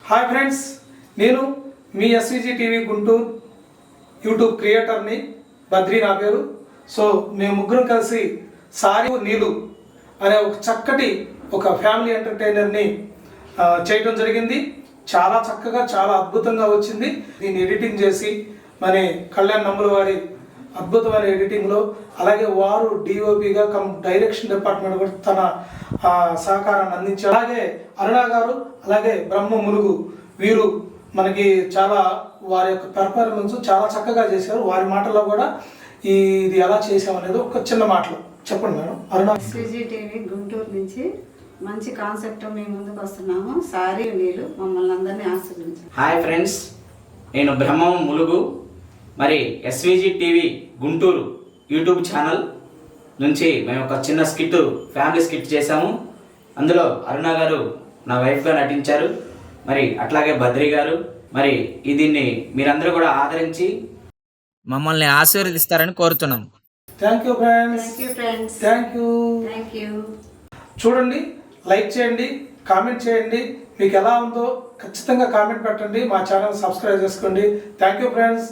Hi friends, నేను మీ SVG TV Guntur YouTube క్రియేటర్ని బద్రీ నా పేరు. సో మేము ముగ్గురం కలిసి సారీ నీలు అనే ఒక చక్కటి ఒక ఫ్యామిలీ ఎంటర్టైనర్ని చేయడం జరిగింది. చాలా చక్కగా చాలా అద్భుతంగా వచ్చింది. దీన్ని ఎడిటింగ్ చేసి మన కళ్యాణ్ నమ్ముల వారి అద్భుతమైన ఎడిటింగ్లో, అలాగే వారు డిఓపిగా డైరెక్షన్ డిపార్ట్మెంట్ కూడా తన సహకారాన్ని అందించారు. అలాగే అరుణ గారు, అలాగే బ్రహ్మ ములుగు వీరు మనకి చాలా వారి యొక్క పెర్ఫార్మెన్స్ చాలా చక్కగా చేశారు. వారి మాటల్లో కూడా ఇది ఎలా చేసామనేది ఒక చిన్న మాటలు చెప్పండి మేడం. అరుణ. ఎస్విజి టీవీ గుంటూరు నుంచి మంచి కాన్సెప్ట్ మీ ముందుకు వస్తున్నాము. సారీ నీళ్ళు మమ్మల్ని అందరినీ ఆశీర్వదించారు. హాయ్ ఫ్రెండ్స్, నేను బ్రహ్మం ములుగు. మరి SVG TV Guntur YouTube channel నుంచి మేము ఒక చిన్న స్కిట్, ఫ్యామిలీ స్కిట్ చేశాము. అందులో అరుణ గారు నా వైఫ్గా నటించారు. మరి అట్లాగే బద్రి గారు. మరి దీన్ని మీరందరూ కూడా ఆదరించి మమ్మల్ని ఆశీర్వదిస్తారని కోరుతున్నాం. Thank you friends. Thank you. చూడండి, లైక్ చేయండి, కామెంట్ చేయండి. మీకు ఎలా ఉందో ఖచ్చితంగా కామెంట్ పెట్టండి. మా ఛానల్ సబ్స్క్రైబ్ చేసుకోండి. Thank you friends.